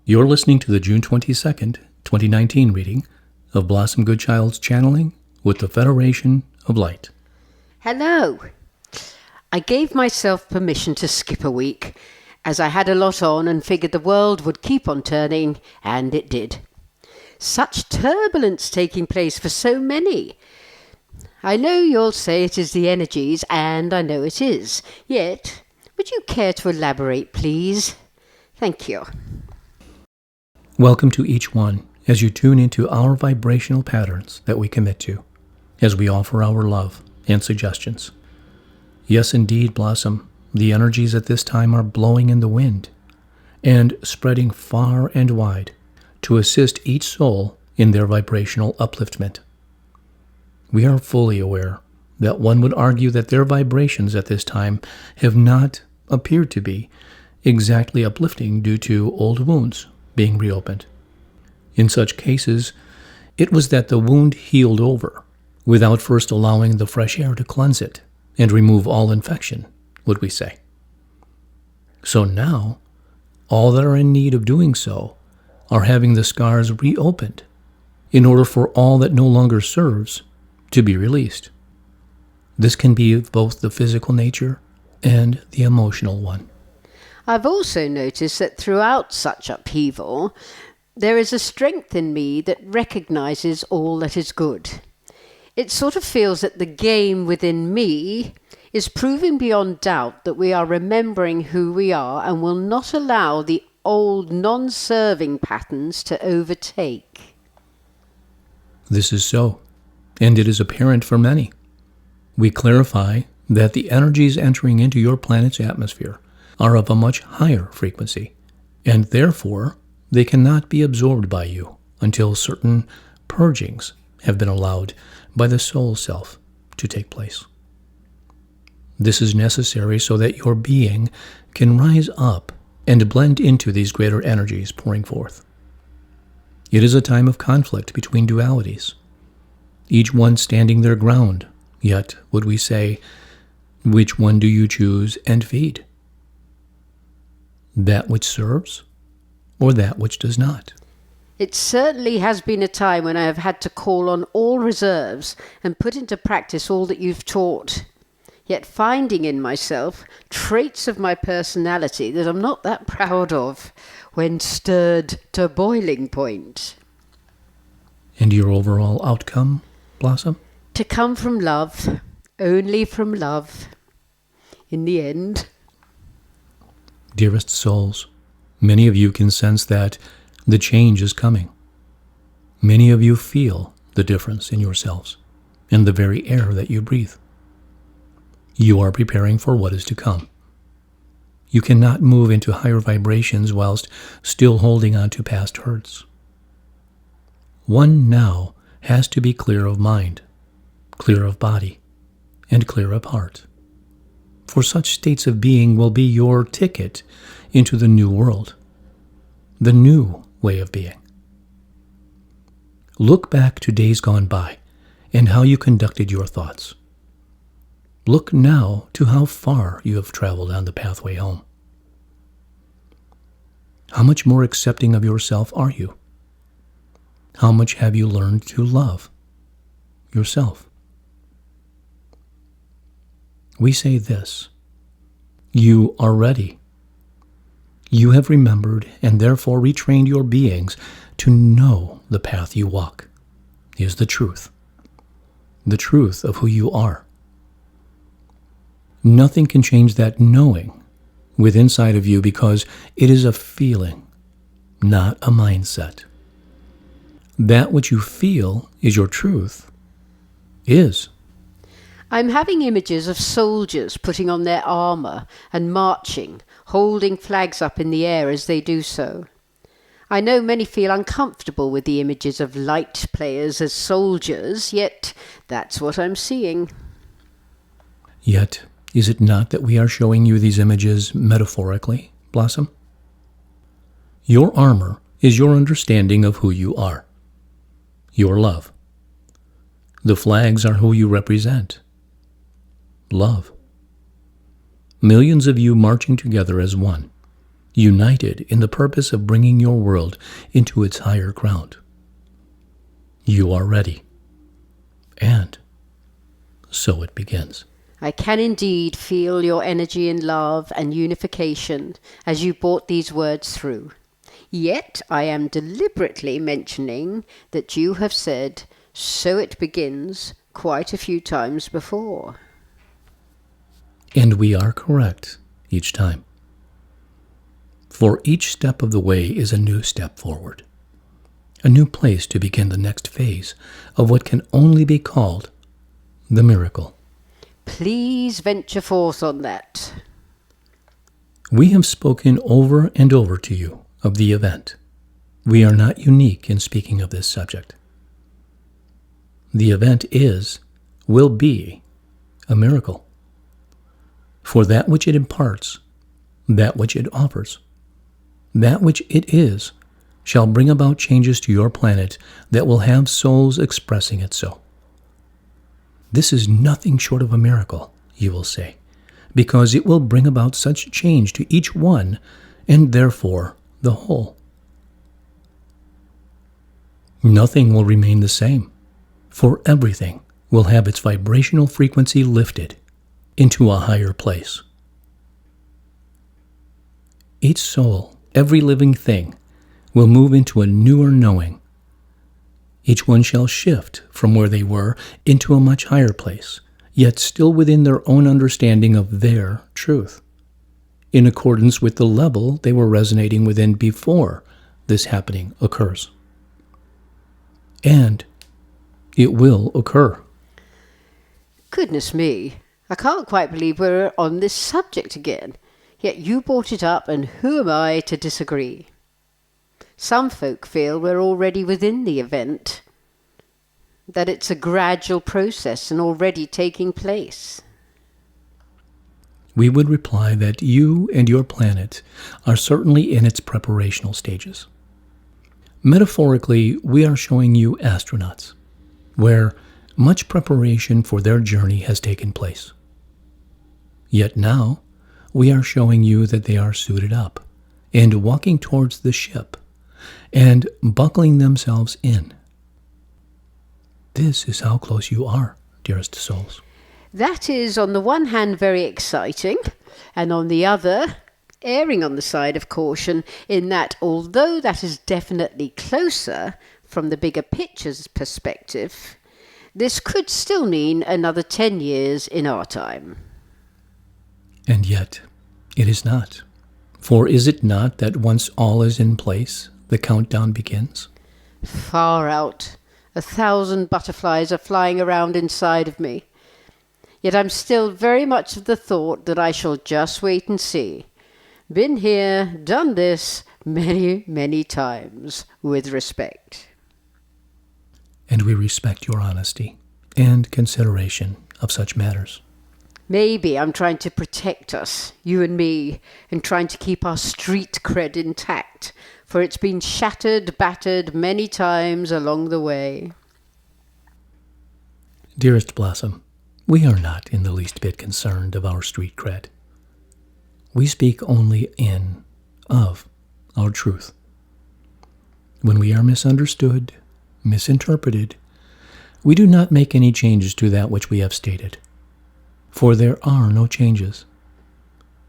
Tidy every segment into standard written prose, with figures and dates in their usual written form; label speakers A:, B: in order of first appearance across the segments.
A: You're listening to the June 22nd, 2019 reading of Blossom Goodchild's Channeling with the Federation of Light.
B: Hello. I gave myself permission to skip a week, as I had a lot on and figured the world would keep on turning, and it did. Such turbulence taking place for so many. I know you'll say it is the energies, and I know it is. Yet, would you care to elaborate, please? Thank you.
A: Welcome to each one as you tune into our vibrational patterns that we commit to, as we offer our love and suggestions. Yes, indeed, Blossom, the energies at this time are blowing in the wind and spreading far and wide to assist each soul in their vibrational upliftment. We are fully aware that one would argue that their vibrations at this time have not appeared to be exactly uplifting due to old wounds being reopened. In such cases, it was that the wound healed over without first allowing the fresh air to cleanse it and remove all infection, would we say. So now, all that are in need of doing so are having the scars reopened in order for all that no longer serves to be released. This can be of both the physical nature and the emotional one.
B: I've also noticed that throughout such upheaval, there is a strength in me that recognizes all that is good. It sort of feels that the game within me is proving beyond doubt that we are remembering who we are and will not allow the old non-serving patterns to overtake.
A: This is so, and it is apparent for many. We clarify that the energies entering into your planet's atmosphere are of a much higher frequency, and therefore they cannot be absorbed by you until certain purgings have been allowed by the soul self to take place. This is necessary so that your being can rise up and blend into these greater energies pouring forth. It is a time of conflict between dualities, each one standing their ground, yet, would we say, which one do you choose and feed? That which serves, or that which does not?
B: It certainly has been a time when I have had to call on all reserves and put into practice all that you've taught, yet finding in myself traits of my personality that I'm not that proud of when stirred to boiling point.
A: And your overall outcome, Blossom?
B: To come from love, only from love, in the end.
A: Dearest souls, many of you can sense that the change is coming. Many of you feel the difference in yourselves and the very air that you breathe. You are preparing for what is to come. You cannot move into higher vibrations whilst still holding on to past hurts. One now has to be clear of mind, clear of body, and clear of heart. For such states of being will be your ticket into the new world, the new way of being. Look back to days gone by and how you conducted your thoughts. Look now to how far you have traveled on the pathway home. How much more accepting of yourself are you? How much have you learned to love yourself? We say this: you are ready. You have remembered and therefore retrained your beings to know the path you walk is the truth of who you are. Nothing can change that knowing within inside of you because it is a feeling, not a mindset. That which you feel is your truth is.
B: I'm having images of soldiers putting on their armour and marching, holding flags up in the air as they do so. I know many feel uncomfortable with the images of light players as soldiers, yet that's what I'm seeing.
A: Yet, is it not that we are showing you these images metaphorically, Blossom? Your armor is your understanding of who you are, your love. The flags are who you represent, love. Millions of you marching together as one, united in the purpose of bringing your world into its higher ground. You are ready. And so it begins.
B: I can indeed feel your energy in love and unification as you brought these words through. Yet I am deliberately mentioning that you have said, "So it begins," quite a few times before.
A: And we are correct each time. For each step of the way is a new step forward, a new place to begin the next phase of what can only be called the miracle.
B: Please venture forth on that.
A: We have spoken over and over to you of the event. We are not unique in speaking of this subject. The event will be, a miracle. For that which it imparts, that which it offers, that which it is, shall bring about changes to your planet that will have souls expressing it so. This is nothing short of a miracle, you will say, because it will bring about such change to each one, and therefore the whole. Nothing will remain the same, for everything will have its vibrational frequency lifted into a higher place. Each soul, every living thing, will move into a newer knowing. Each one shall shift from where they were into a much higher place, yet still within their own understanding of their truth, in accordance with the level they were resonating within before this happening occurs. And it will occur.
B: Goodness me, I can't quite believe we're on this subject again. Yet you brought it up, and who am I to disagree? Some folk feel we're already within the event, that it's a gradual process and already taking place.
A: We would reply that you and your planet are certainly in its preparational stages. Metaphorically, we are showing you astronauts, where much preparation for their journey has taken place. Yet now, we are showing you that they are suited up and walking towards the ship and buckling themselves in. This is how close you are, dearest souls.
B: That is, on the one hand, very exciting, and on the other, erring on the side of caution, in that although that is definitely closer from the bigger picture's perspective, this could still mean another 10 years in our time.
A: And yet, it is not. For is it not that once all is in place, the countdown begins?
B: Far out. 1,000 butterflies are flying around inside of me. Yet I'm still very much of the thought that I shall just wait and see. Been here, done this, many, many times, with respect.
A: And we respect your honesty and consideration of such matters.
B: Maybe I'm trying to protect us, you and me, and trying to keep our street cred intact, for it's been shattered, battered many times along the way.
A: Dearest Blossom, we are not in the least bit concerned of our street cred. We speak only of our truth. When we are misunderstood, misinterpreted, we do not make any changes to that which we have stated. For there are no changes.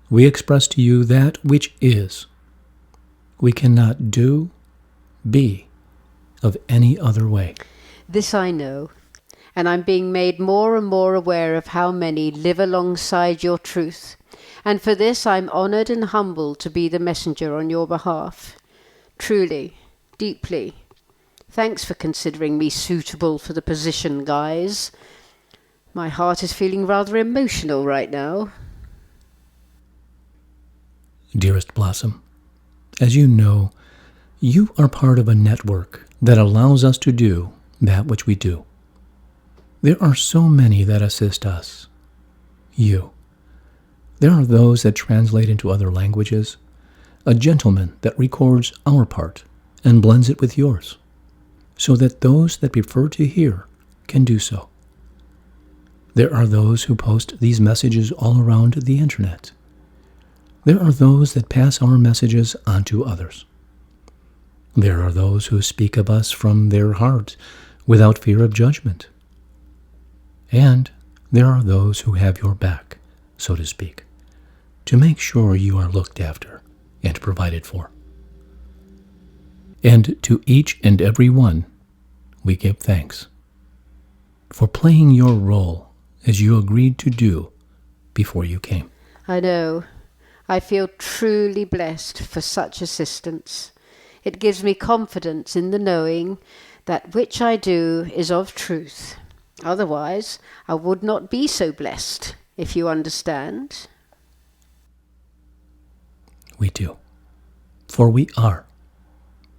A: We express to you that which is. We cannot be of any other way.
B: This I know, and I'm being made more and more aware of how many live alongside your truth, and for this I'm honoured and humbled to be the messenger on your behalf. Truly, deeply. Thanks for considering me suitable for the position, guys. My heart is feeling rather emotional right now.
A: Dearest Blossom, as you know, you are part of a network that allows us to do that which we do. There are so many that assist us. You. There are those that translate into other languages, a gentleman that records our part and blends it with yours, so that those that prefer to hear can do so. There are those who post these messages all around the internet. There are those that pass our messages on to others. There are those who speak of us from their hearts without fear of judgment. And there are those who have your back, so to speak, to make sure you are looked after and provided for. And to each and every one, we give thanks for playing your role as you agreed to do before you came.
B: I know. I feel truly blessed for such assistance. It gives me confidence in the knowing that which I do is of truth. Otherwise, I would not be so blessed, if you understand.
A: We do, for we are.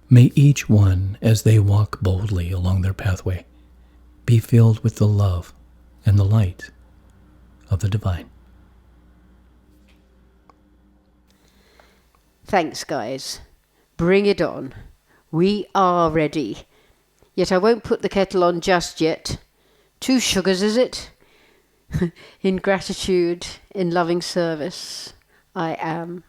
A: May each one, as they walk boldly along their pathway, be filled with the love and the light of the divine.
B: Thanks, guys. Bring it on. We are ready. Yet I won't put the kettle on just yet. 2 sugars, is it? In gratitude, in loving service, I am.